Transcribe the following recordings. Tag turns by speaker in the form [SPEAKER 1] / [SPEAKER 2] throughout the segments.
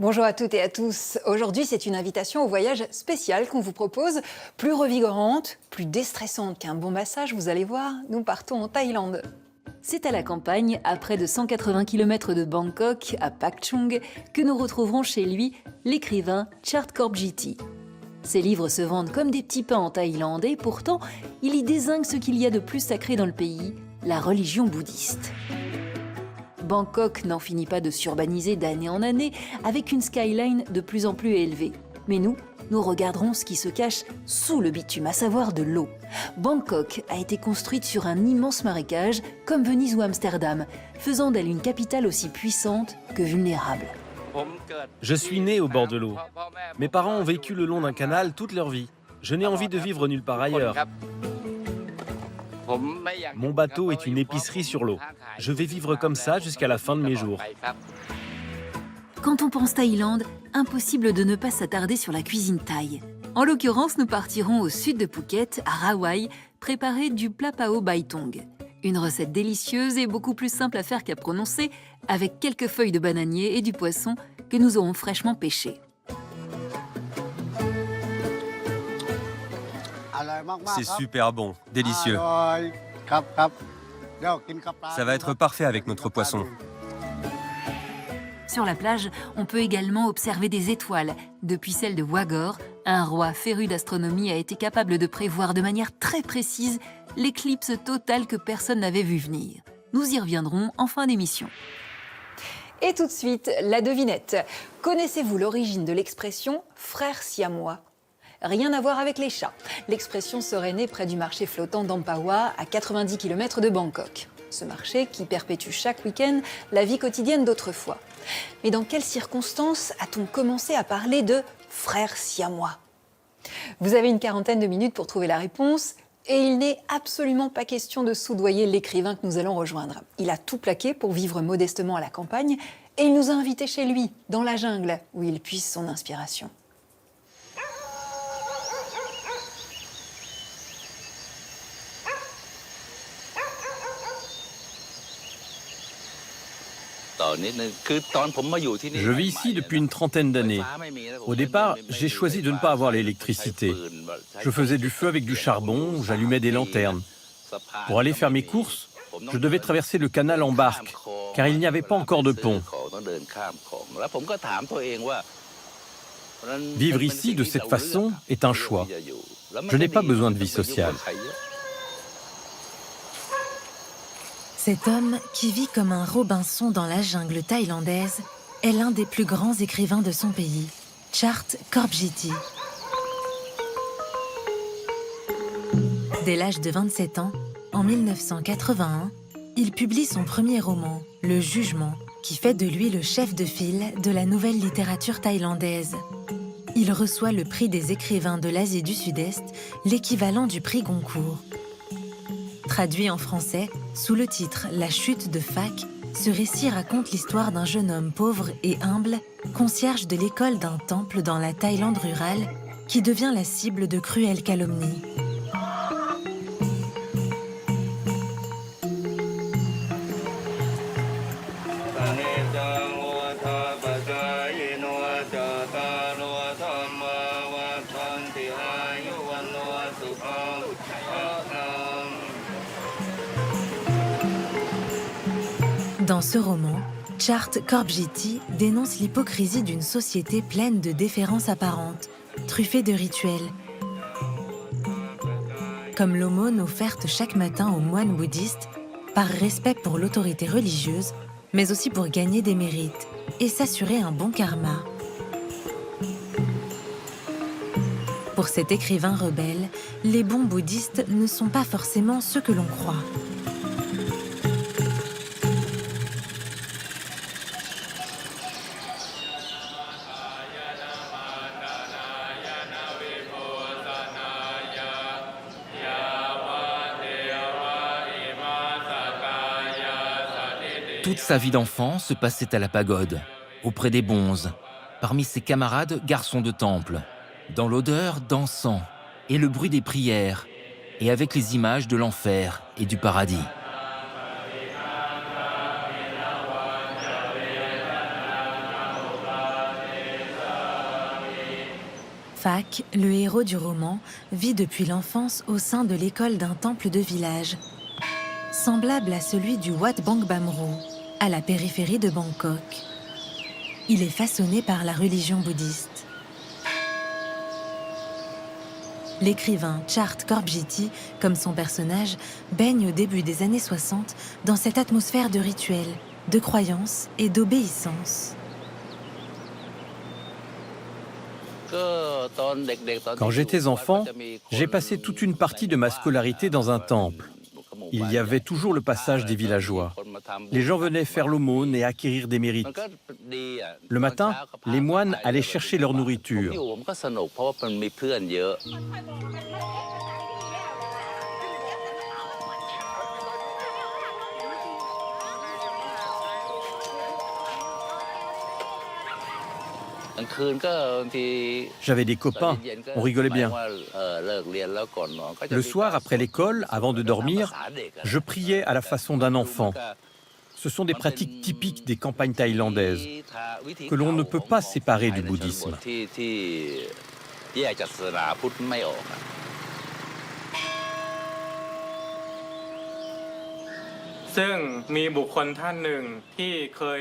[SPEAKER 1] Bonjour à toutes et à tous. Aujourd'hui, c'est une invitation au voyage spécial qu'on vous propose, plus revigorante, plus déstressante qu'un bon massage, vous allez voir, nous partons en Thaïlande.
[SPEAKER 2] C'est à la campagne, à près de 180 km de Bangkok, à Pak Chung, que nous retrouverons chez lui l'écrivain Chart Korpjiti. Ses livres se vendent comme des petits pains en Thaïlande et pourtant, il y dézingue ce qu'il y a de plus sacré dans le pays, la religion bouddhiste. Bangkok n'en finit pas de s'urbaniser d'année en année avec une skyline de plus en plus élevée. Mais nous regarderons ce qui se cache sous le bitume, à savoir de l'eau. Bangkok a été construite sur un immense marécage, comme Venise ou Amsterdam, faisant d'elle une capitale aussi puissante que vulnérable.
[SPEAKER 3] Je suis né au bord de l'eau. Mes parents ont vécu le long d'un canal toute leur vie. Je n'ai envie de vivre nulle part ailleurs. Mon bateau est une épicerie sur l'eau. Je vais vivre comme ça jusqu'à la fin de mes jours.
[SPEAKER 2] Quand on pense Thaïlande, impossible de ne pas s'attarder sur la cuisine thaï. En l'occurrence, nous partirons au sud de Phuket, à Rawai, préparer du plat pao bai tong. Une recette délicieuse et beaucoup plus simple à faire qu'à prononcer, avec quelques feuilles de bananier et du poisson que nous aurons fraîchement pêché.
[SPEAKER 4] C'est super bon, délicieux. Ça va être parfait avec notre poisson.
[SPEAKER 2] Sur la plage, on peut également observer des étoiles. Depuis celle de Wagor, un roi féru d'astronomie a été capable de prévoir de manière très précise l'éclipse totale que personne n'avait vu venir. Nous y reviendrons en fin d'émission.
[SPEAKER 1] Et tout de suite, la devinette. Connaissez-vous l'origine de l'expression « frère siamois » ? Rien à voir avec les chats. L'expression serait née près du marché flottant d'Ampawa, à 90 km de Bangkok. Ce marché qui perpétue chaque week-end la vie quotidienne d'autrefois. Mais dans quelles circonstances a-t-on commencé à parler de frères siamois ? Vous avez une quarantaine de minutes pour trouver la réponse. Et il n'est absolument pas question de soudoyer l'écrivain que nous allons rejoindre. Il a tout plaqué pour vivre modestement à la campagne et il nous a invités chez lui, dans la jungle, où il puise son inspiration.
[SPEAKER 3] Je vis ici depuis une trentaine d'années. Au départ, j'ai choisi de ne pas avoir l'électricité. Je faisais du feu avec du charbon, j'allumais des lanternes. Pour aller faire mes courses, je devais traverser le canal en barque, car il n'y avait pas encore de pont. Vivre ici de cette façon est un choix. Je n'ai pas besoin de vie sociale.
[SPEAKER 5] Cet homme, qui vit comme un Robinson dans la jungle thaïlandaise, est l'un des plus grands écrivains de son pays, Chart Korpjiti. Dès l'âge de 27 ans, en 1981, il publie son premier roman, Le Jugement, qui fait de lui le chef de file de la nouvelle littérature thaïlandaise. Il reçoit le prix des écrivains de l'Asie du Sud-Est, l'équivalent du prix Goncourt. Traduit en français, sous le titre « La chute de Phac », ce récit raconte l'histoire d'un jeune homme pauvre et humble, concierge de l'école d'un temple dans la Thaïlande rurale, qui devient la cible de cruelles calomnies. Dans ce roman, Chart Korpjiti dénonce l'hypocrisie d'une société pleine de déférences apparentes, truffée de rituels. Comme l'aumône offerte chaque matin aux moines bouddhistes, par respect pour l'autorité religieuse, mais aussi pour gagner des mérites et s'assurer un bon karma. Pour cet écrivain rebelle, les bons bouddhistes ne sont pas forcément ceux que l'on croit.
[SPEAKER 6] Toute sa vie d'enfant se passait à la pagode, auprès des bonzes, parmi ses camarades garçons de temple, dans l'odeur d'encens et le bruit des prières, et avec les images de l'enfer et du paradis.
[SPEAKER 5] Phak, le héros du roman, vit depuis l'enfance au sein de l'école d'un temple de village, semblable à celui du Wat Bang Bamro, à la périphérie de Bangkok. Il est façonné par la religion bouddhiste. L'écrivain Chart Korbjiti, comme son personnage, baigne au début des années 60 dans cette atmosphère de rituels, de croyances et d'obéissance.
[SPEAKER 3] Quand j'étais enfant, j'ai passé toute une partie de ma scolarité dans un temple. Il y avait toujours le passage des villageois. Les gens venaient faire l'aumône et acquérir des mérites. Le matin, les moines allaient chercher leur nourriture. J'avais des copains, on rigolait bien. Le soir, après l'école, avant de dormir, je priais à la façon d'un enfant. Ce sont des pratiques typiques des campagnes thaïlandaises, que l'on ne peut pas séparer du bouddhisme.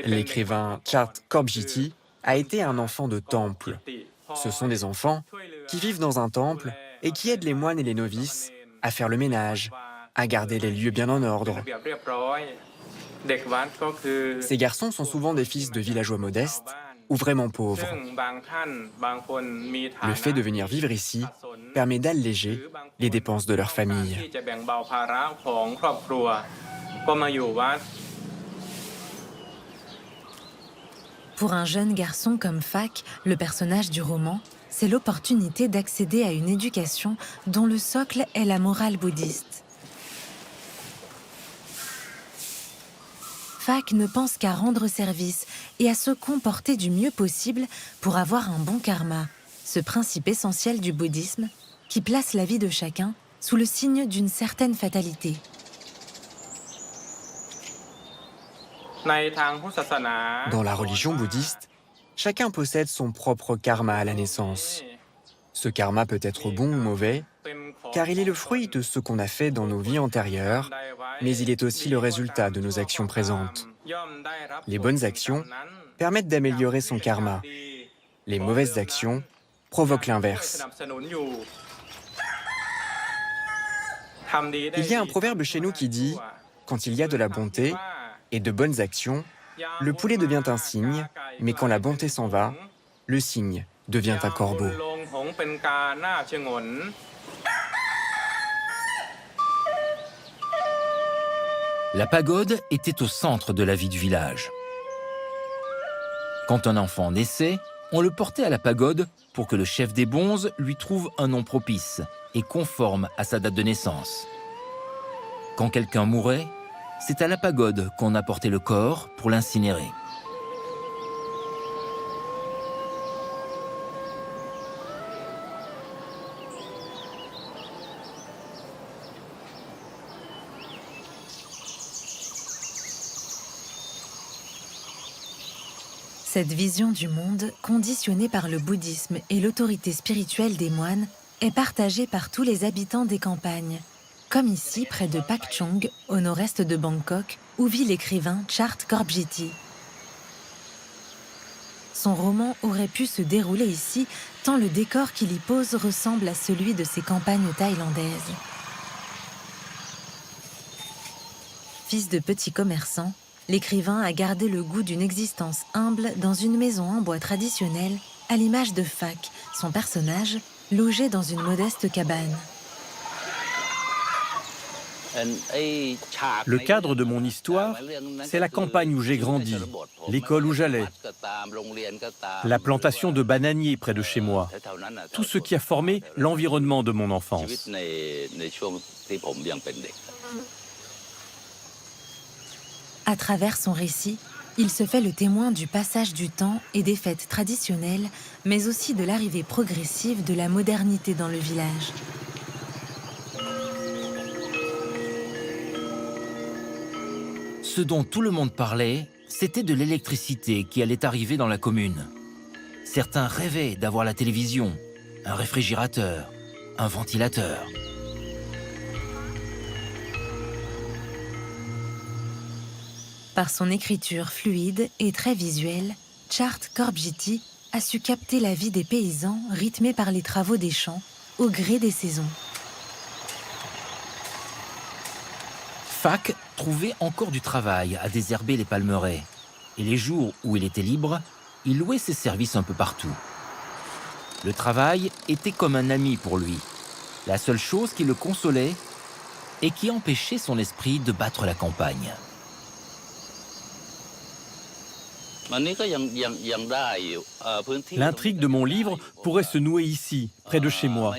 [SPEAKER 7] L'écrivain Chart Korbjiti a été un enfant de temple. Ce sont des enfants qui vivent dans un temple et qui aident les moines et les novices à faire le ménage, à garder les lieux bien en ordre. Ces garçons sont souvent des fils de villageois modestes ou vraiment pauvres. Le fait de venir vivre ici permet d'alléger les dépenses de leur famille.
[SPEAKER 5] Pour un jeune garçon comme Phak, le personnage du roman, c'est l'opportunité d'accéder à une éducation dont le socle est la morale bouddhiste. Phak ne pense qu'à rendre service et à se comporter du mieux possible pour avoir un bon karma, ce principe essentiel du bouddhisme qui place la vie de chacun sous le signe d'une certaine fatalité.
[SPEAKER 7] Dans la religion bouddhiste, chacun possède son propre karma à la naissance. Ce karma peut être bon ou mauvais, car il est le fruit de ce qu'on a fait dans nos vies antérieures, mais il est aussi le résultat de nos actions présentes. Les bonnes actions permettent d'améliorer son karma. Les mauvaises actions provoquent l'inverse. Il y a un proverbe chez nous qui dit « Quand il y a de la bonté et de bonnes actions, le poulet devient un cygne, mais quand la bonté s'en va, le cygne devient un corbeau. »
[SPEAKER 6] La pagode était au centre de la vie du village. Quand un enfant naissait, on le portait à la pagode pour que le chef des bonzes lui trouve un nom propice et conforme à sa date de naissance. Quand quelqu'un mourait, c'est à la pagode qu'on apportait le corps pour l'incinérer.
[SPEAKER 5] Cette vision du monde, conditionnée par le bouddhisme et l'autorité spirituelle des moines, est partagée par tous les habitants des campagnes, comme ici près de Pak Chong, au nord-est de Bangkok, où vit l'écrivain Chart Korbjiti. Son roman aurait pu se dérouler ici, tant le décor qu'il y pose ressemble à celui de ses campagnes thaïlandaises. Fils de petits commerçants, l'écrivain a gardé le goût d'une existence humble dans une maison en bois traditionnelle, à l'image de Phak, son personnage, logé dans une modeste cabane.
[SPEAKER 3] Le cadre de mon histoire, c'est la campagne où j'ai grandi, l'école où j'allais, la plantation de bananiers près de chez moi, tout ce qui a formé l'environnement de mon enfance.
[SPEAKER 5] À travers son récit, il se fait le témoin du passage du temps et des fêtes traditionnelles, mais aussi de l'arrivée progressive de la modernité dans le village.
[SPEAKER 6] Ce dont tout le monde parlait, c'était de l'électricité qui allait arriver dans la commune. Certains rêvaient d'avoir la télévision, un réfrigérateur, un ventilateur.
[SPEAKER 5] Par son écriture fluide et très visuelle, Chart Korbjiti a su capter la vie des paysans rythmée par les travaux des champs au gré des saisons.
[SPEAKER 6] Fak trouvait encore du travail à désherber les palmeraies. Et les jours où il était libre, il louait ses services un peu partout. Le travail était comme un ami pour lui. La seule chose qui le consolait et qui empêchait son esprit de battre la campagne.
[SPEAKER 3] L'intrigue de mon livre pourrait se nouer ici, près de chez moi.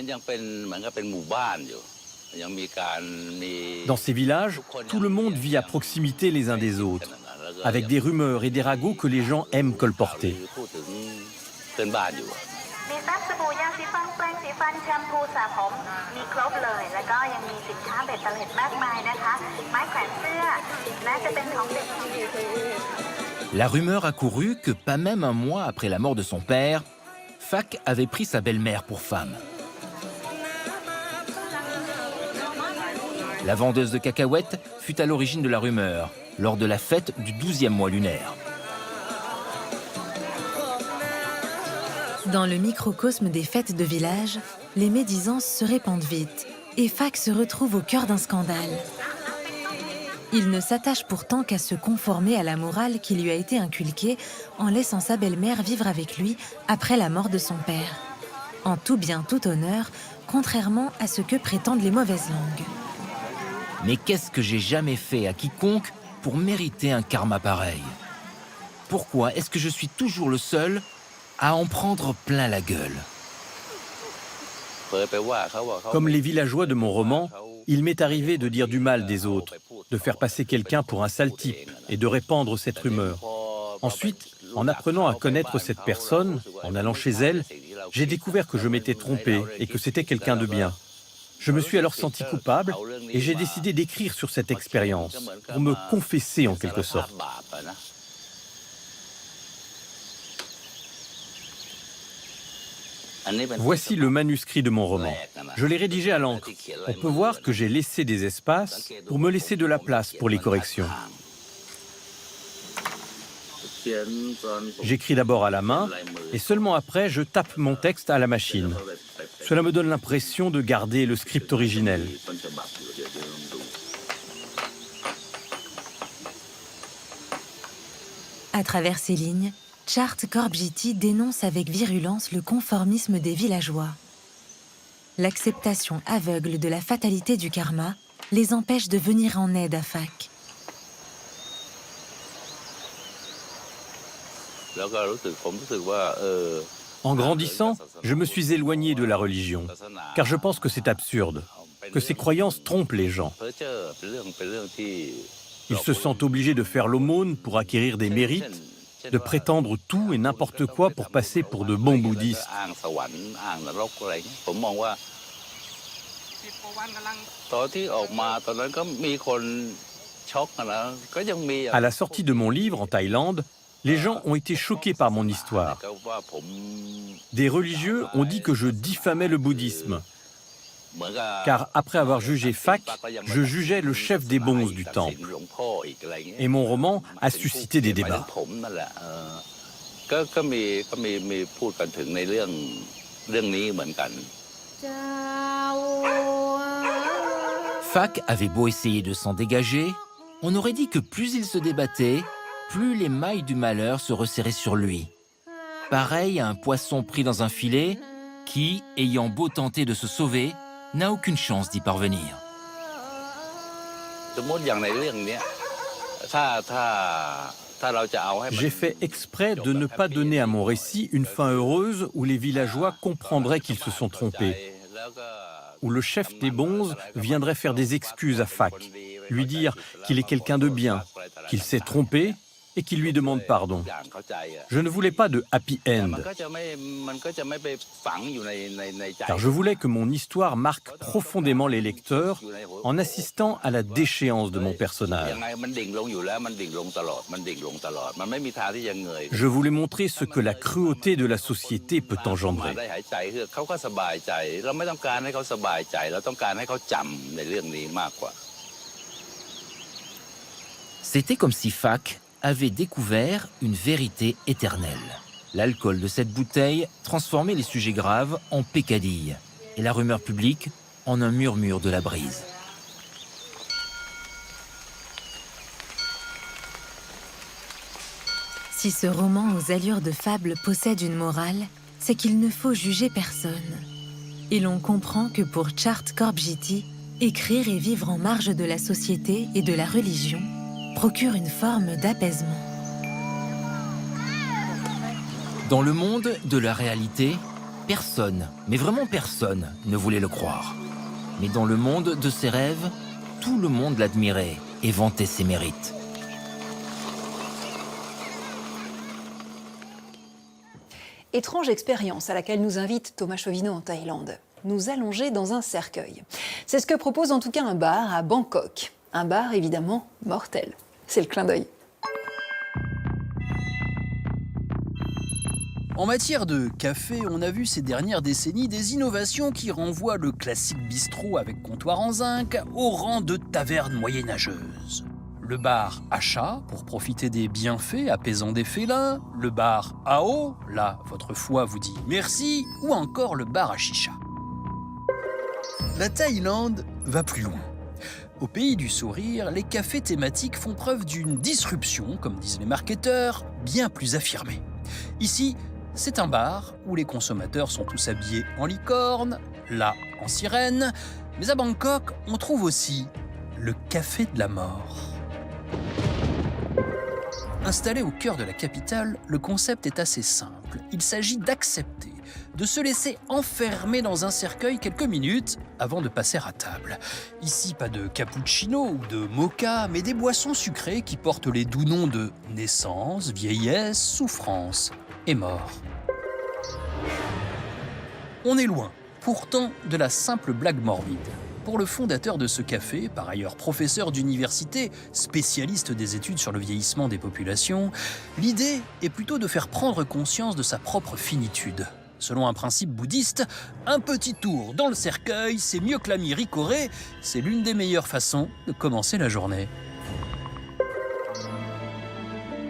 [SPEAKER 3] Dans ces villages, tout le monde vit à proximité les uns des autres, avec des rumeurs et des ragots que les gens aiment colporter.
[SPEAKER 8] มีซับสบู่ยาสีฟันแปรงสีฟันแชมพูสระผมมีครบเลยแล้วก็ยังมีสินค้าเบ็ดเตล็ดมากมายนะคะไม้แขวนเสื้อและจะเป็นของเด็ก
[SPEAKER 6] La rumeur a couru que pas même un mois après la mort de son père, Fak avait pris sa belle-mère pour femme. La vendeuse de cacahuètes fut à l'origine de la rumeur, lors de la fête du 12e mois lunaire.
[SPEAKER 5] Dans le microcosme des fêtes de village, les médisances se répandent vite et Fak se retrouve au cœur d'un scandale. Il ne s'attache pourtant qu'à se conformer à la morale qui lui a été inculquée en laissant sa belle-mère vivre avec lui après la mort de son père. En tout bien, tout honneur, contrairement à ce que prétendent les mauvaises langues.
[SPEAKER 6] Mais qu'est-ce que j'ai jamais fait à quiconque pour mériter un karma pareil? Pourquoi est-ce que je suis toujours le seul à en prendre plein la gueule?
[SPEAKER 3] Comme les villageois de mon roman, il m'est arrivé de dire du mal des autres, de faire passer quelqu'un pour un sale type et de répandre cette rumeur. Ensuite, en apprenant à connaître cette personne, en allant chez elle, j'ai découvert que je m'étais trompé et que c'était quelqu'un de bien. Je me suis alors senti coupable et j'ai décidé d'écrire sur cette expérience, pour me confesser en quelque sorte. Voici le manuscrit de mon roman. Je l'ai rédigé à l'encre. On peut voir que j'ai laissé des espaces pour me laisser de la place pour les corrections. J'écris d'abord à la main et seulement après je tape mon texte à la machine. Cela me donne l'impression de garder le script originel.
[SPEAKER 5] À travers ces lignes, Chart Korbjiti dénonce avec virulence le conformisme des villageois. L'acceptation aveugle de la fatalité du karma les empêche de venir en aide à Fak.
[SPEAKER 3] En grandissant, je me suis éloigné de la religion, car je pense que c'est absurde, que ces croyances trompent les gens. Ils se sentent obligés de faire l'aumône pour acquérir des mérites, de prétendre tout et n'importe quoi pour passer pour de bons bouddhistes. À la sortie de mon livre en Thaïlande, les gens ont été choqués par mon histoire. Des religieux ont dit que je diffamais le bouddhisme, car après avoir jugé Fak, je jugeais le chef des bonzes du temple. Et mon roman a suscité des débats.
[SPEAKER 6] Fak avait beau essayer de s'en dégager, on aurait dit que plus il se débattait, plus les mailles du malheur se resserraient sur lui. Pareil à un poisson pris dans un filet qui, ayant beau tenter de se sauver, n'a aucune chance d'y parvenir.
[SPEAKER 3] J'ai fait exprès de ne pas donner à mon récit une fin heureuse où les villageois comprendraient qu'ils se sont trompés, où le chef des bonzes viendrait faire des excuses à Fak, lui dire qu'il est quelqu'un de bien, qu'il s'est trompé et qu'il lui demande pardon. Je ne voulais pas de happy end, car je voulais que mon histoire marque profondément les lecteurs en assistant à la déchéance de mon personnage. Je voulais montrer ce que la cruauté de la société peut engendrer.
[SPEAKER 6] C'était comme si Fak avait découvert une vérité éternelle. L'alcool de cette bouteille transformait les sujets graves en peccadilles et la rumeur publique en un murmure de la brise.
[SPEAKER 5] Si ce roman aux allures de fable possède une morale, c'est qu'il ne faut juger personne. Et l'on comprend que pour Chart Korbjiti, écrire et vivre en marge de la société et de la religion procure une forme d'apaisement.
[SPEAKER 6] Dans le monde de la réalité, personne, mais vraiment personne, ne voulait le croire. Mais dans le monde de ses rêves, tout le monde l'admirait et vantait ses mérites.
[SPEAKER 1] Étrange expérience à laquelle nous invite Thomas Chauvineau en Thaïlande. Nous allonger dans un cercueil. C'est ce que propose en tout cas un bar à Bangkok. Un bar évidemment mortel. C'est le clin d'œil.
[SPEAKER 9] En matière de café, on a vu ces dernières décennies des innovations qui renvoient le classique bistrot avec comptoir en zinc au rang de taverne moyenâgeuse. Le bar Acha, pour profiter des bienfaits apaisants des félins, le bar Ao, là, votre foi vous dit merci, ou encore le bar à chicha. La Thaïlande va plus loin. Au pays du sourire, les cafés thématiques font preuve d'une disruption, comme disent les marketeurs, bien plus affirmée. Ici, c'est un bar où les consommateurs sont tous habillés en licorne, là en sirène, mais à Bangkok, on trouve aussi le café de la mort. Installé au cœur de la capitale, le concept est assez simple. Il s'agit d'accepter, de se laisser enfermer dans un cercueil quelques minutes avant de passer à table. Ici, pas de cappuccino ou de mocha, mais des boissons sucrées qui portent les doux noms de naissance, vieillesse, souffrance et mort. On est loin, pourtant, de la simple blague morbide. Pour le fondateur de ce café, par ailleurs professeur d'université, spécialiste des études sur le vieillissement des populations, l'idée est plutôt de faire prendre conscience de sa propre finitude. Selon un principe bouddhiste, un petit tour dans le cercueil, c'est mieux que la miricorée, c'est l'une des meilleures façons de commencer la journée.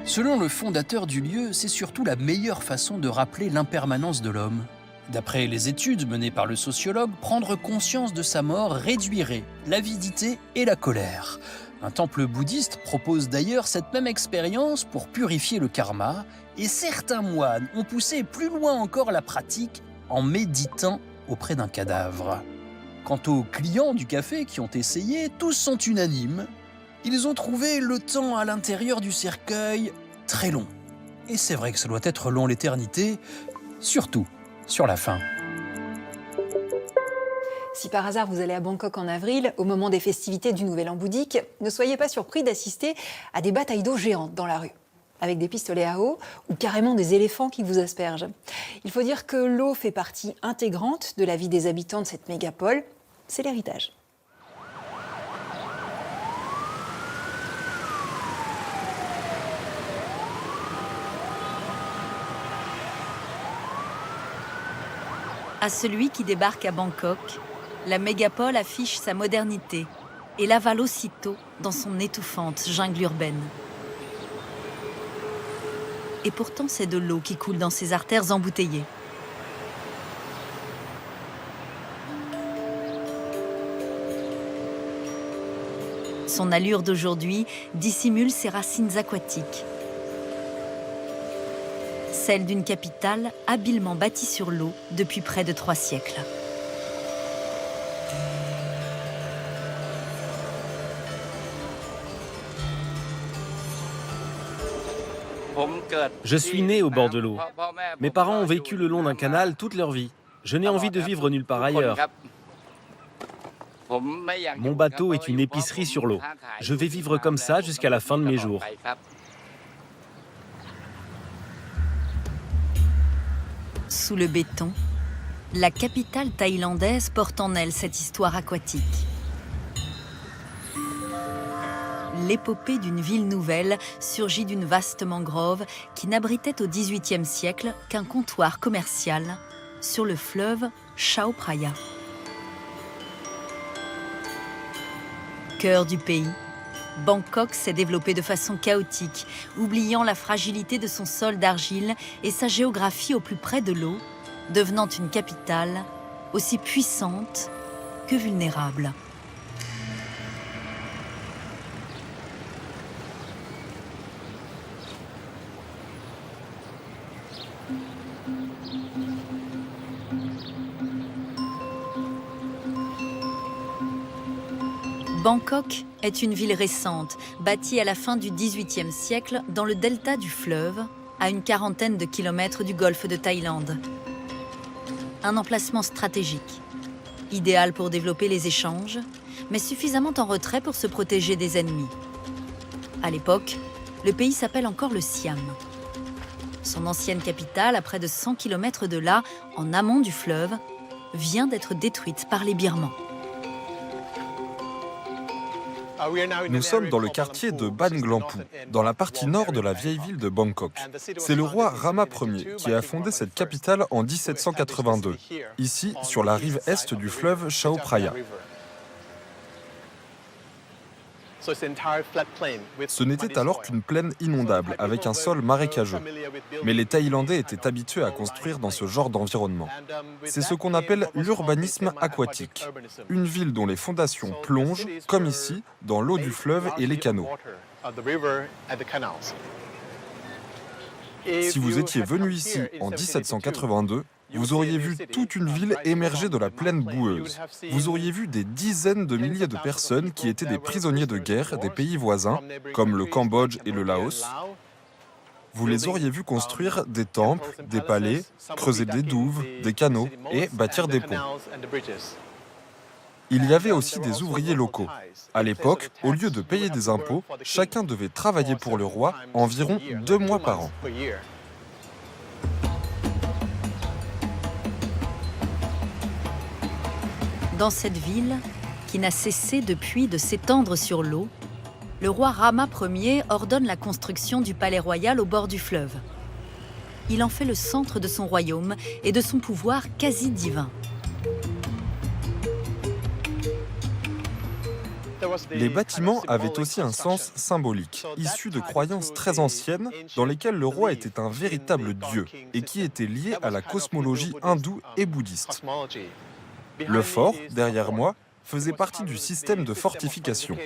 [SPEAKER 9] Selon le fondateur du lieu, c'est surtout la meilleure façon de rappeler l'impermanence de l'homme. D'après les études menées par le sociologue, prendre conscience de sa mort réduirait l'avidité et la colère. Un temple bouddhiste propose d'ailleurs cette même expérience pour purifier le karma, et certains moines ont poussé plus loin encore la pratique en méditant auprès d'un cadavre. Quant aux clients du café qui ont essayé, tous sont unanimes. Ils ont trouvé le temps à l'intérieur du cercueil très long. Et c'est vrai que ça doit être long l'éternité, surtout sur la fin.
[SPEAKER 1] Si par hasard vous allez à Bangkok en avril, au moment des festivités du Nouvel An bouddhique, ne soyez pas surpris d'assister à des batailles d'eau géantes dans la rue, avec des pistolets à eau ou carrément des éléphants qui vous aspergent. Il faut dire que l'eau fait partie intégrante de la vie des habitants de cette mégapole. C'est l'héritage.
[SPEAKER 10] À celui qui débarque à Bangkok, la mégapole affiche sa modernité et l'avale aussitôt dans son étouffante jungle urbaine. Et pourtant, c'est de l'eau qui coule dans ses artères embouteillées. Son allure d'aujourd'hui dissimule ses racines aquatiques. Celle d'une capitale habilement bâtie sur l'eau depuis près de 3 siècles.
[SPEAKER 11] Je suis né au bord de l'eau. Mes parents ont vécu le long d'un canal toute leur vie. Je n'ai envie de vivre nulle part ailleurs. Mon bateau est une épicerie sur l'eau. Je vais vivre comme ça jusqu'à la fin de mes jours.
[SPEAKER 10] sous le béton, la capitale thaïlandaise porte en elle cette histoire aquatique. L'épopée d'une ville nouvelle surgit d'une vaste mangrove qui n'abritait au XVIIIe siècle qu'un comptoir commercial sur le fleuve Chao Phraya. Cœur du pays, Bangkok s'est développé de façon chaotique, oubliant la fragilité de son sol d'argile et sa géographie au plus près de l'eau, devenant une capitale aussi puissante que vulnérable. Bangkok est une ville récente, bâtie à la fin du XVIIIe siècle dans le delta du fleuve, à une quarantaine de kilomètres du golfe de Thaïlande. Un emplacement stratégique, idéal pour développer les échanges, mais suffisamment en retrait pour se protéger des ennemis. À l'époque, le pays s'appelle encore le Siam. Son ancienne capitale, à près de 100 kilomètres de là, en amont du fleuve, vient d'être détruite par les Birmans.
[SPEAKER 12] Nous sommes dans le quartier de Ban Glampu, dans la partie nord de la vieille ville de Bangkok. C'est le roi Rama Ier qui a fondé cette capitale en 1782, ici sur la rive est du fleuve Chao Phraya. Ce n'était alors qu'une plaine inondable, avec un sol marécageux. Mais les Thaïlandais étaient habitués à construire dans ce genre d'environnement. C'est ce qu'on appelle l'urbanisme aquatique. Une ville dont les fondations plongent, comme ici, dans l'eau du fleuve et les canaux. Si vous étiez venu ici en 1782, vous auriez vu toute une ville émerger de la plaine boueuse. Vous auriez vu des dizaines de milliers de personnes qui étaient des prisonniers de guerre des pays voisins, comme le Cambodge et le Laos. Vous les auriez vus construire des temples, des palais, creuser des douves, des canaux et bâtir des ponts. Il y avait aussi des ouvriers locaux. À l'époque, au lieu de payer des impôts, chacun devait travailler pour le roi environ 2 mois par an.
[SPEAKER 10] Dans cette ville, qui n'a cessé depuis de s'étendre sur l'eau, le roi Rama Ier ordonne la construction du palais royal au bord du fleuve. Il en fait le centre de son royaume et de son pouvoir quasi divin.
[SPEAKER 12] Les bâtiments avaient aussi un sens symbolique, issu de croyances très anciennes dans lesquelles le roi était un véritable dieu et qui était lié à la cosmologie hindoue et bouddhiste. Le fort, derrière moi, faisait partie du système de fortification.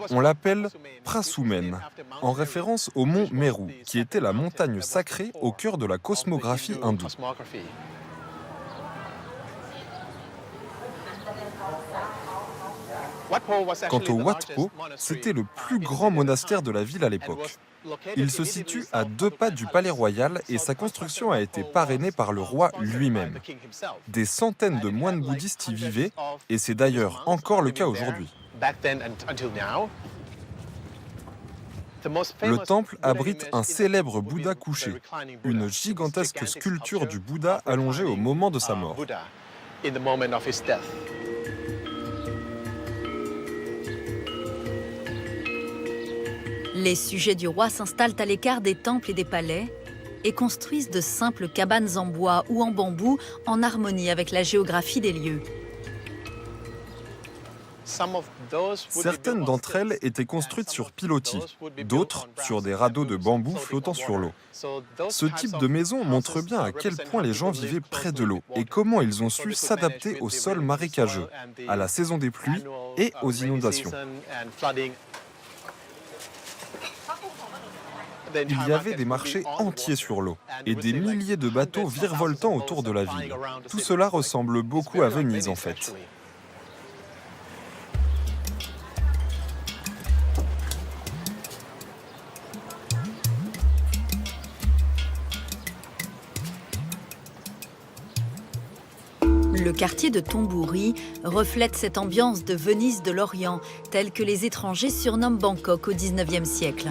[SPEAKER 12] On l'appelle Prasumen, en référence au mont Meru, qui était la montagne sacrée au cœur de la cosmographie hindoue. Quant au Wat Po, c'était le plus grand monastère de la ville à l'époque. Il se situe à 2 pas du palais royal et sa construction a été parrainée par le roi lui-même. Des centaines de moines bouddhistes y vivaient et c'est d'ailleurs encore le cas aujourd'hui. Le temple abrite un célèbre Bouddha couché, une gigantesque sculpture du Bouddha allongé au moment de sa mort.
[SPEAKER 10] Les sujets du roi s'installent à l'écart des temples et des palais et construisent de simples cabanes en bois ou en bambou en harmonie avec la géographie des lieux.
[SPEAKER 12] Certaines d'entre elles étaient construites sur pilotis, d'autres sur des radeaux de bambou flottant sur l'eau. Ce type de maison montre bien à quel point les gens vivaient près de l'eau et comment ils ont su s'adapter au sol marécageux, à la saison des pluies et aux inondations. Il y avait des marchés entiers sur l'eau et des milliers de bateaux virevoltant autour de la ville. Tout cela ressemble beaucoup à Venise en fait.
[SPEAKER 10] Le quartier de Thonburi reflète cette ambiance de Venise de l'Orient, telle que les étrangers surnomment Bangkok au XIXe siècle.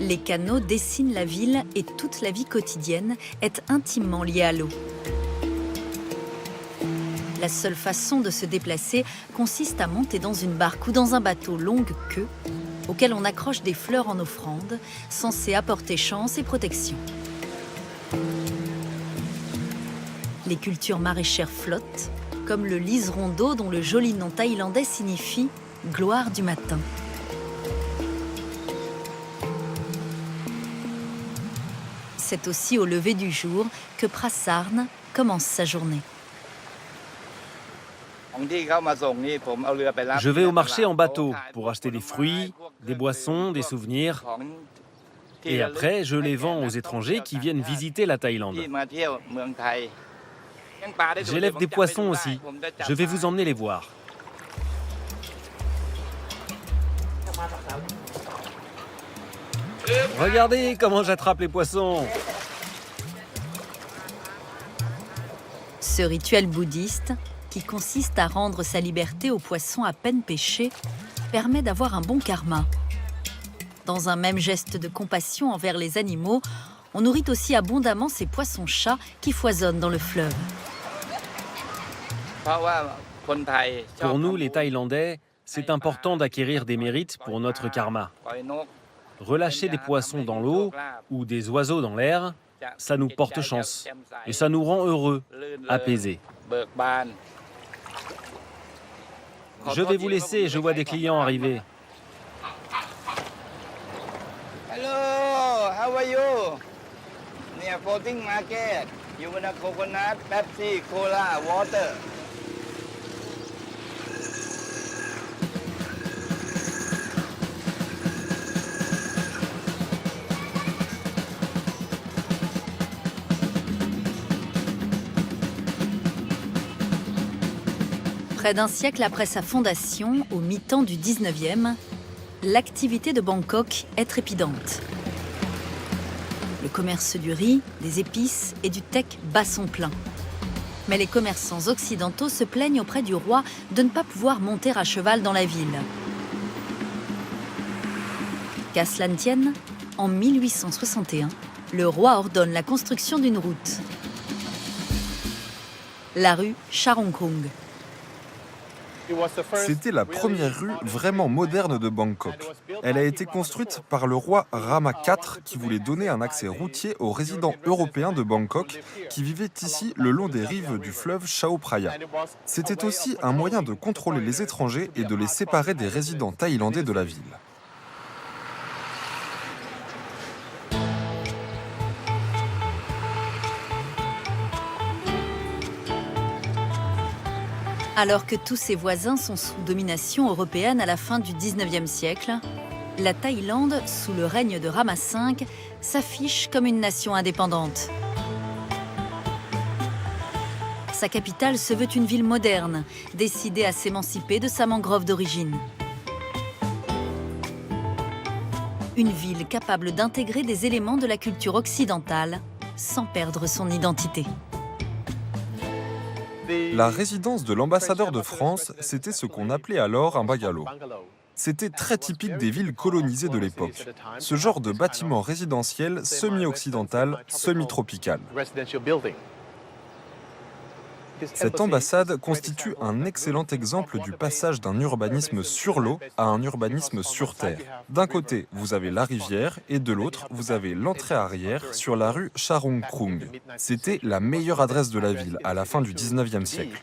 [SPEAKER 10] Les canaux dessinent la ville et toute la vie quotidienne est intimement liée à l'eau. La seule façon de se déplacer consiste à monter dans une barque ou dans un bateau longue queue auquel on accroche des fleurs en offrande, censées apporter chance et protection. Les cultures maraîchères flottent, comme le liseron d'eau dont le joli nom thaïlandais signifie « gloire du matin ». C'est aussi au lever du jour que Prasarn commence sa journée.
[SPEAKER 11] Je vais au marché en bateau pour acheter des fruits, des boissons, des souvenirs. Et après, je les vends aux étrangers qui viennent visiter la Thaïlande. J'élève des poissons aussi. Je vais vous emmener les voir. Regardez comment j'attrape les poissons.
[SPEAKER 10] Ce rituel bouddhiste, qui consiste à rendre sa liberté aux poissons à peine pêchés, permet d'avoir un bon karma. Dans un même geste de compassion envers les animaux, on nourrit aussi abondamment ces poissons-chats qui foisonnent dans le fleuve.
[SPEAKER 11] Pour nous, les Thaïlandais, c'est important d'acquérir des mérites pour notre karma. Relâcher des poissons dans l'eau ou des oiseaux dans l'air, ça nous porte chance et ça nous rend heureux, apaisés. Je vais vous laisser, je vois des clients arriver.
[SPEAKER 13] Hello, how are you? Near floating market. You want a coconut, Pepsi, cola, water.
[SPEAKER 10] Près d'un siècle après sa fondation, au mi-temps du 19e, l'activité de Bangkok est trépidante. Le commerce du riz, des épices et du teck bat son plein. Mais les commerçants occidentaux se plaignent auprès du roi de ne pas pouvoir monter à cheval dans la ville. Qu'à cela ne tienne, en 1861, le roi ordonne la construction d'une route. La rue Charoengkrung.
[SPEAKER 12] C'était la première rue vraiment moderne de Bangkok. Elle a été construite par le roi Rama IV qui voulait donner un accès routier aux résidents européens de Bangkok qui vivaient ici le long des rives du fleuve Chao Phraya. C'était aussi un moyen de contrôler les étrangers et de les séparer des résidents thaïlandais de la ville.
[SPEAKER 10] Alors que tous ses voisins sont sous domination européenne à la fin du 19e siècle, la Thaïlande, sous le règne de Rama V, s'affiche comme une nation indépendante. Sa capitale se veut une ville moderne, décidée à s'émanciper de sa mangrove d'origine. Une ville capable d'intégrer des éléments de la culture occidentale sans perdre son identité.
[SPEAKER 12] La résidence de l'ambassadeur de France, c'était ce qu'on appelait alors un bungalow. C'était très typique des villes colonisées de l'époque. Ce genre de bâtiment résidentiel semi-occidental, semi-tropical. Cette ambassade constitue un excellent exemple du passage d'un urbanisme sur l'eau à un urbanisme sur terre. D'un côté, vous avez la rivière et de l'autre, vous avez l'entrée arrière sur la rue Charoengkrung. C'était la meilleure adresse de la ville à la fin du 19e siècle.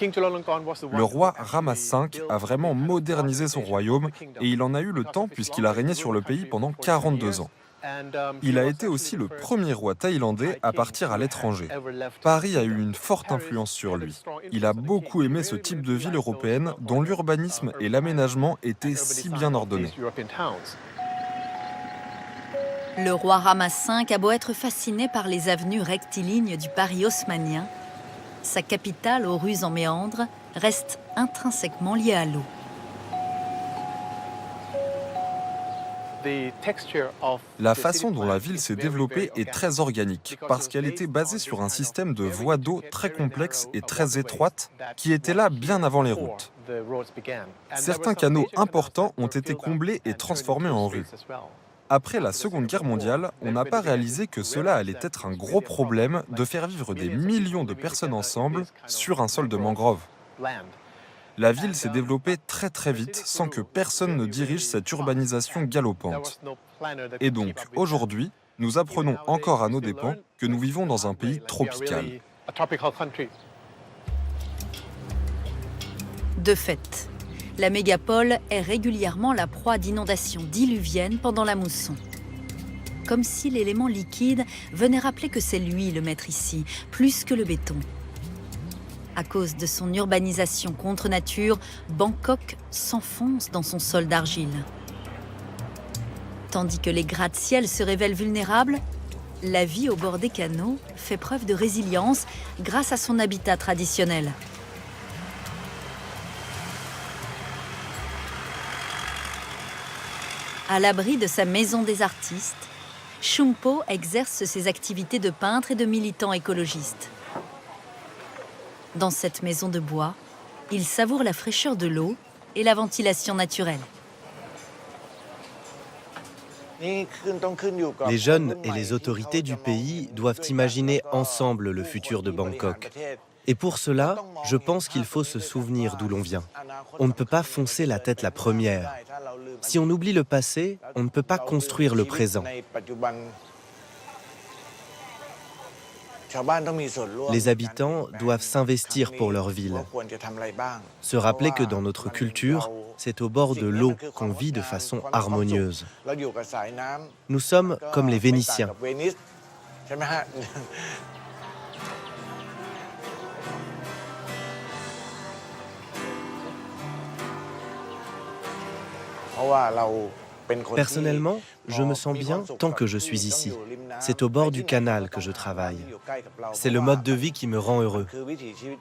[SPEAKER 12] Le roi Rama V a vraiment modernisé son royaume et il en a eu le temps puisqu'il a régné sur le pays pendant 42 ans. Il a été aussi le premier roi thaïlandais à partir à l'étranger. Paris a eu une forte influence sur lui. Il a beaucoup aimé ce type de ville européenne dont l'urbanisme et l'aménagement étaient si bien ordonnés.
[SPEAKER 10] Le roi Rama V a beau être fasciné par les avenues rectilignes du Paris haussmannien, sa capitale aux rues en méandres reste intrinsèquement liée à l'eau.
[SPEAKER 12] La façon dont la ville s'est développée est très organique, parce qu'elle était basée sur un système de voies d'eau très complexe et très étroite, qui était là bien avant les routes. Certains canaux importants ont été comblés et transformés en rues. Après la Seconde Guerre mondiale, on n'a pas réalisé que cela allait être un gros problème de faire vivre des millions de personnes ensemble sur un sol de mangrove. La ville s'est développée très vite sans que personne ne dirige cette urbanisation galopante. Et donc, aujourd'hui, nous apprenons encore à nos dépens que nous vivons dans un pays tropical.
[SPEAKER 10] De fait, la mégapole est régulièrement la proie d'inondations diluviennes pendant la mousson. Comme si l'élément liquide venait rappeler que c'est lui le maître ici, plus que le béton. À cause de son urbanisation contre nature, Bangkok s'enfonce dans son sol d'argile. Tandis que les gratte-ciel se révèlent vulnérables, la vie au bord des canaux fait preuve de résilience grâce à son habitat traditionnel. À l'abri de sa maison des artistes, Chung Po exerce ses activités de peintre et de militant écologiste. Dans cette maison de bois, il savoure la fraîcheur de l'eau et la ventilation naturelle.
[SPEAKER 14] Les jeunes et les autorités du pays doivent imaginer ensemble le futur de Bangkok. Et pour cela, je pense qu'il faut se souvenir d'où l'on vient. On ne peut pas foncer la tête la première. Si on oublie le passé, on ne peut pas construire le présent. Les habitants doivent s'investir pour leur ville. Se rappeler que dans notre culture, c'est au bord de l'eau qu'on vit de façon harmonieuse. Nous sommes comme les Vénitiens. Personnellement, je me sens bien tant que je suis ici. C'est au bord du canal que je travaille. C'est le mode de vie qui me rend heureux.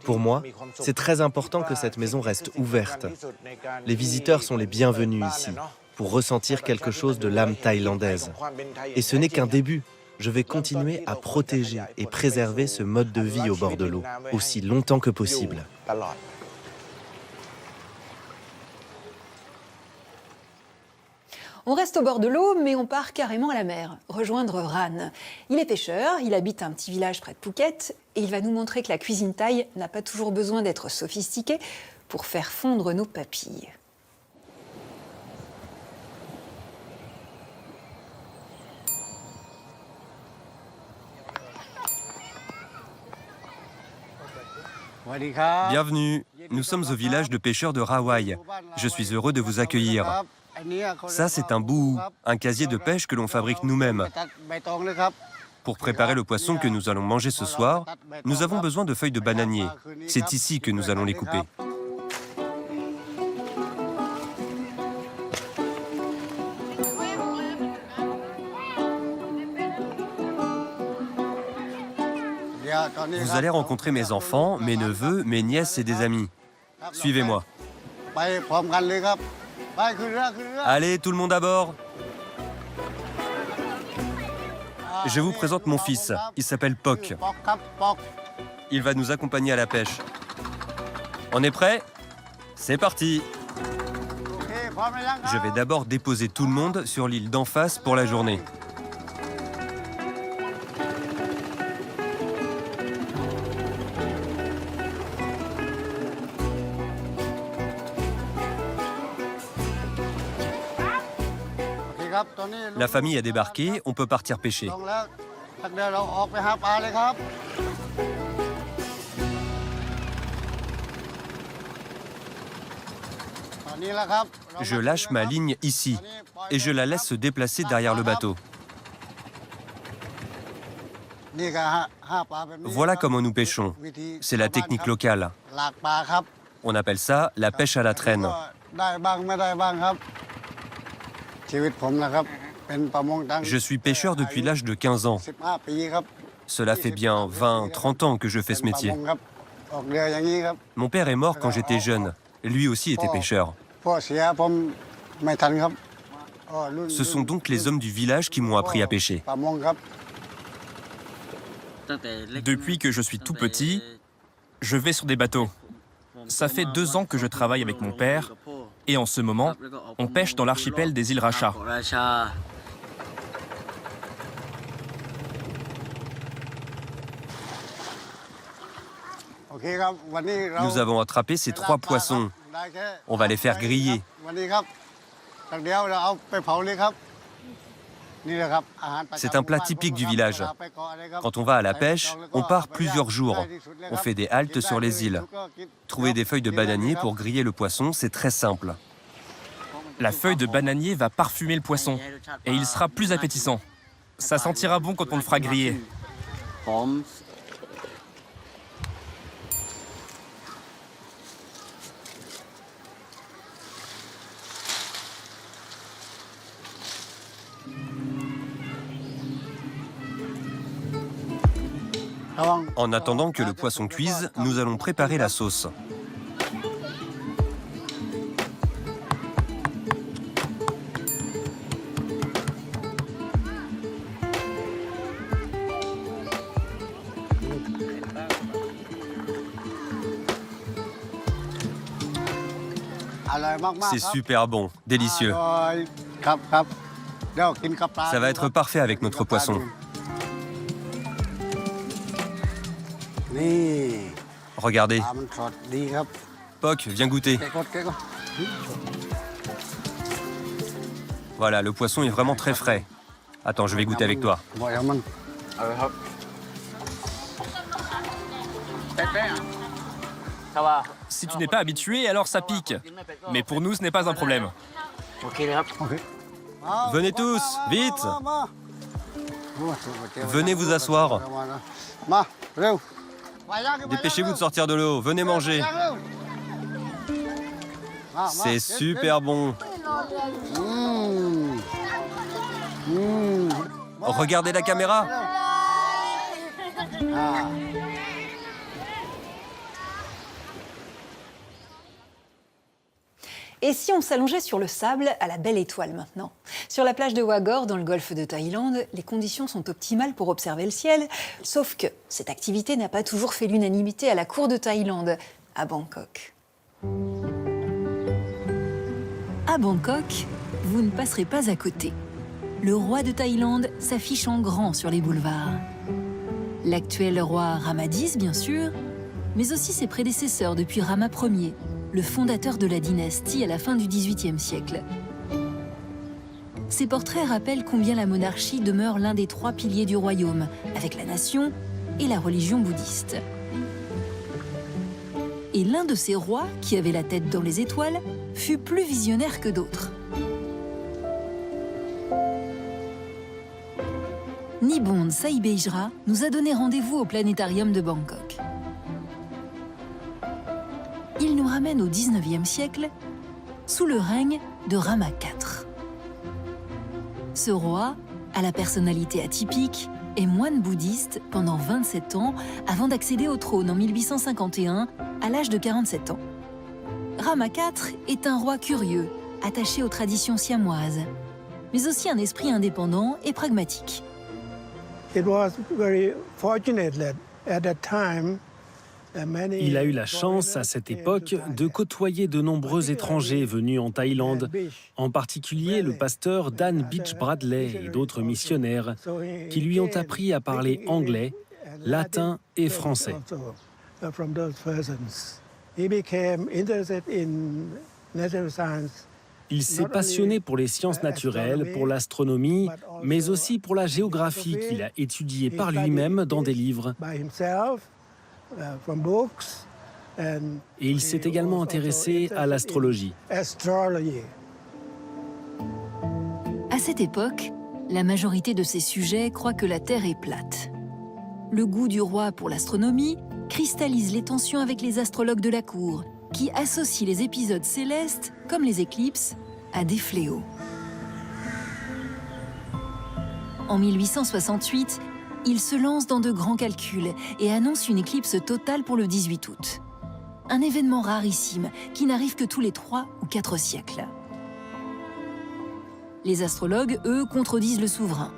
[SPEAKER 14] Pour moi, c'est très important que cette maison reste ouverte. Les visiteurs sont les bienvenus ici, pour ressentir quelque chose de l'âme thaïlandaise. Et ce n'est qu'un début. Je vais continuer à protéger et préserver ce mode de vie au bord de l'eau, aussi longtemps que possible.
[SPEAKER 1] On reste au bord de l'eau, mais on part carrément à la mer, rejoindre Ran. Il est pêcheur, il habite un petit village près de Phuket, et il va nous montrer que la cuisine thaï n'a pas toujours besoin d'être sophistiquée pour faire fondre nos papilles.
[SPEAKER 4] Bienvenue, nous sommes au village de pêcheurs de Rawai. Je suis heureux de vous accueillir. Ça, c'est un bou, un casier de pêche que l'on fabrique nous-mêmes. Pour préparer le poisson que nous allons manger ce soir, nous avons besoin de feuilles de bananier. C'est ici que nous allons les couper. Vous allez rencontrer mes enfants, mes neveux, mes nièces et des amis. Suivez-moi. Allez, tout le monde à bord. Je vous présente mon fils. Il s'appelle Pok. Il va nous accompagner à la pêche. On est prêts? C'est parti. Je vais d'abord déposer tout le monde sur l'île d'en face pour la journée. La famille a débarqué, on peut partir pêcher. Je lâche ma ligne ici et je la laisse se déplacer derrière le bateau. Voilà comment nous pêchons. C'est la technique locale. On appelle ça la pêche à la traîne. Je suis pêcheur depuis l'âge de 15 ans. Cela fait bien 20-30 ans que je fais ce métier. Mon père est mort quand j'étais jeune. Lui aussi était pêcheur. Ce sont donc les hommes du village qui m'ont appris à pêcher.
[SPEAKER 15] Depuis que je suis tout petit, je vais sur des bateaux. Ça fait 2 ans que je travaille avec mon père et en ce moment, on pêche dans l'archipel des îles Racha.
[SPEAKER 4] Nous avons attrapé ces 3 poissons. On va les faire griller. C'est un plat typique du village. Quand on va à la pêche, on part plusieurs jours. On fait des haltes sur les îles. Trouver des feuilles de bananier pour griller le poisson, c'est très simple.
[SPEAKER 15] La feuille de bananier va parfumer le poisson et il sera plus appétissant. Ça sentira bon quand on le fera griller.
[SPEAKER 4] En attendant que le poisson cuise, nous allons préparer la sauce. C'est super bon, délicieux. Ça va être parfait avec notre poisson. Regardez. Poc, viens goûter. Voilà, le poisson est vraiment très frais. Attends, je vais goûter avec toi.
[SPEAKER 15] Si tu n'es pas habitué, alors ça pique. Mais pour nous, ce n'est pas un problème.
[SPEAKER 4] Venez tous, vite! Venez vous asseoir. Dépêchez-vous de sortir de l'eau, venez manger. C'est super bon. Regardez la caméra.
[SPEAKER 1] Et si on s'allongeait sur le sable à la belle étoile maintenant? Sur la plage de Wagor, dans le golfe de Thaïlande, les conditions sont optimales pour observer le ciel, sauf que cette activité n'a pas toujours fait l'unanimité à la cour de Thaïlande, à Bangkok.
[SPEAKER 2] À Bangkok, vous ne passerez pas à côté. Le roi de Thaïlande s'affiche en grand sur les boulevards. L'actuel roi Rama X, bien sûr, mais aussi ses prédécesseurs depuis Rama Ier, le fondateur de la dynastie à la fin du XVIIIe siècle. Ces portraits rappellent combien la monarchie demeure l'un des 3 piliers du royaume, avec la nation et la religion bouddhiste. Et l'un de ces rois, qui avait la tête dans les étoiles, fut plus visionnaire que d'autres. Nibond Saibejra nous a donné rendez-vous au planétarium de Bangkok. Il nous ramène au XIXe siècle, sous le règne de Rama IV. Ce roi, à la personnalité atypique, est moine bouddhiste pendant 27 ans avant d'accéder au trône en 1851 à l'âge de 47 ans. Rama IV est un roi curieux, attaché aux traditions siamoises, mais aussi un esprit indépendant et pragmatique.
[SPEAKER 11] Il a eu la chance, à cette époque, de côtoyer de nombreux étrangers venus en Thaïlande, en particulier le pasteur Dan Beach Bradley et d'autres missionnaires, qui lui ont appris à parler anglais, latin et français. Il s'est passionné pour les sciences naturelles, pour l'astronomie, mais aussi pour la géographie qu'il a étudiée par lui-même dans des livres. Et il s'est également intéressé à l'astrologie.
[SPEAKER 2] À cette époque, la majorité de ces sujets croient que la Terre est plate. Le goût du roi pour l'astronomie cristallise les tensions avec les astrologues de la cour, qui associent les épisodes célestes, comme les éclipses, à des fléaux. En 1868, il se lance dans de grands calculs et annonce une éclipse totale pour le 18 août. Un événement rarissime qui n'arrive que tous les 3 ou 4 siècles. Les astrologues, eux, contredisent le souverain.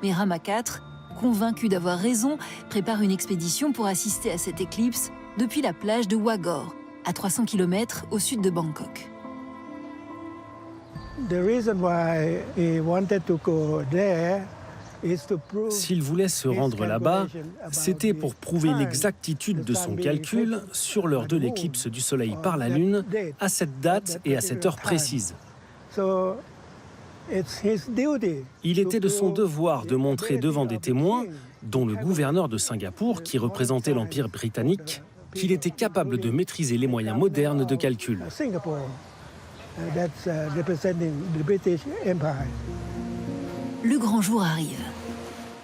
[SPEAKER 2] Mais Rama IV, convaincu d'avoir raison, prépare une expédition pour assister à cette éclipse depuis la plage de Wagor, à 300 km au sud de Bangkok.
[SPEAKER 11] S'il voulait se rendre là-bas, c'était pour prouver l'exactitude de son calcul sur l'heure de l'éclipse du Soleil par la Lune, à cette date et à cette heure précise. Il était de son devoir de montrer devant des témoins, dont le gouverneur de Singapour, qui représentait l'Empire britannique, qu'il était capable de maîtriser les moyens modernes de calcul.
[SPEAKER 2] Le grand jour arrive.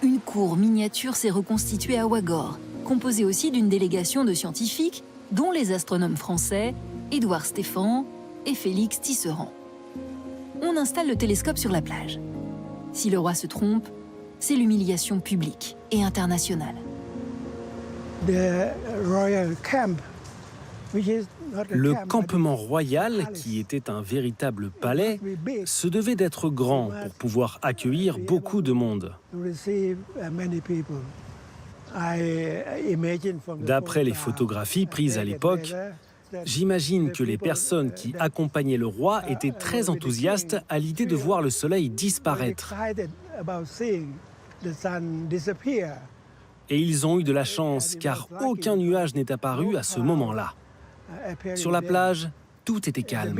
[SPEAKER 2] Une cour miniature s'est reconstituée à Wagor, composée aussi d'une délégation de scientifiques, dont les astronomes français, Édouard Stéphan et Félix Tisserand. On installe le télescope sur la plage. Si le roi se trompe, c'est l'humiliation publique et internationale.
[SPEAKER 11] Le campement royal, qui était un véritable palais, se devait d'être grand pour pouvoir accueillir beaucoup de monde. D'après les photographies prises à l'époque, j'imagine que les personnes qui accompagnaient le roi étaient très enthousiastes à l'idée de voir le soleil disparaître. Et ils ont eu de la chance, car aucun nuage n'est apparu à ce moment-là. Sur la plage, tout était calme.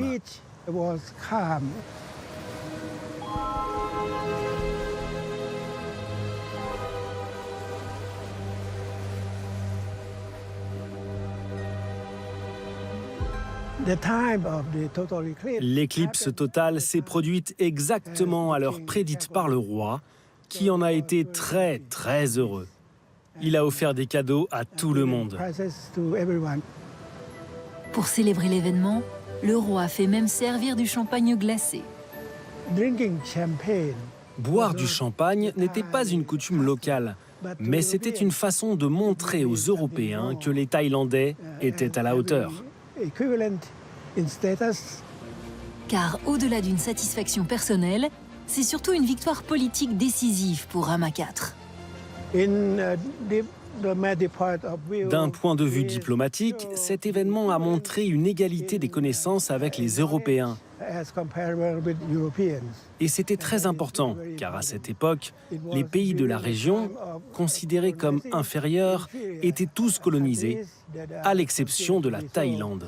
[SPEAKER 11] L'éclipse totale s'est produite exactement à l'heure prédite par le roi, qui en a été très, très heureux. Il a offert des cadeaux à tout le monde.
[SPEAKER 2] Pour célébrer l'événement, le roi fait même servir du champagne glacé.
[SPEAKER 11] Boire du champagne n'était pas une coutume locale, mais c'était une façon de montrer aux Européens que les Thaïlandais étaient à la hauteur.
[SPEAKER 2] Car au-delà d'une satisfaction personnelle, c'est surtout une victoire politique décisive pour Rama IV.
[SPEAKER 11] D'un point de vue diplomatique, cet événement a montré une égalité des connaissances avec les Européens. Et c'était très important, car à cette époque, les pays de la région, considérés comme inférieurs, étaient tous colonisés, à l'exception de la Thaïlande.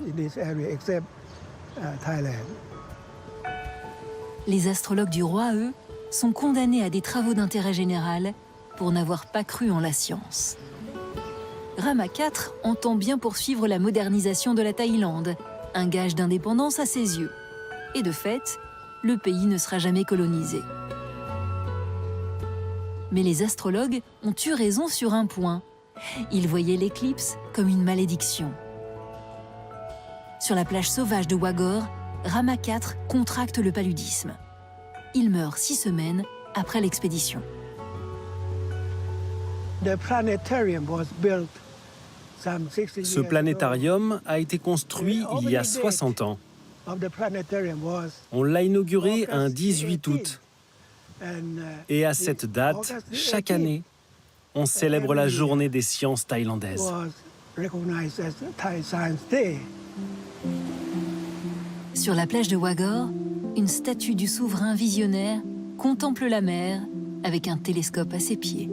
[SPEAKER 2] Les astrologues du roi, eux, sont condamnés à des travaux d'intérêt général pour n'avoir pas cru en la science. Rama IV entend bien poursuivre la modernisation de la Thaïlande, un gage d'indépendance à ses yeux. Et de fait, le pays ne sera jamais colonisé. Mais les astrologues ont eu raison sur un point. Ils voyaient l'éclipse comme une malédiction. Sur la plage sauvage de Wagor, Rama IV contracte le paludisme. Il meurt 6 semaines après l'expédition.
[SPEAKER 11] Ce planétarium a été construit il y a 60 ans. On l'a inauguré un 18 août. Et à cette date, chaque année, on célèbre la journée des sciences thaïlandaises.
[SPEAKER 2] Sur la plage de Wagor, une statue du souverain visionnaire contemple la mer avec un télescope à ses pieds.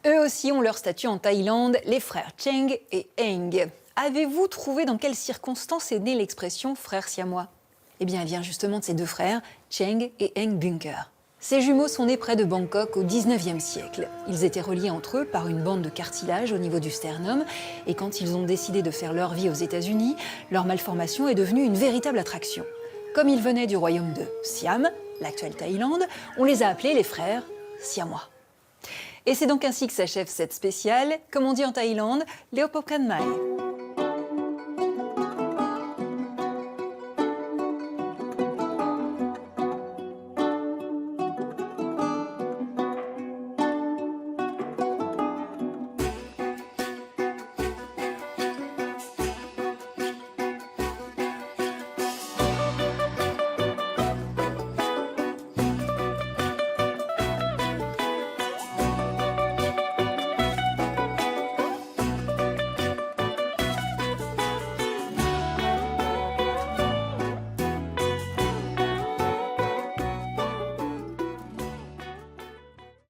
[SPEAKER 1] Eux aussi ont leur statue en Thaïlande, les frères Cheng et Eng. Avez-vous trouvé dans quelles circonstances est née l'expression « frères siamois » Eh bien, elle vient justement de ces deux frères, Cheng et Eng Bunker. Ces jumeaux sont nés près de Bangkok au 19e siècle. Ils étaient reliés entre eux par une bande de cartilage au niveau du sternum, et quand ils ont décidé de faire leur vie aux États-Unis, leur malformation est devenue une véritable attraction. Comme ils venaient du royaume de Siam, l'actuelle Thaïlande, on les a appelés les frères siamois. Et c'est donc ainsi que s'achève cette spéciale, comme on dit en Thaïlande, Leopokkan Mai.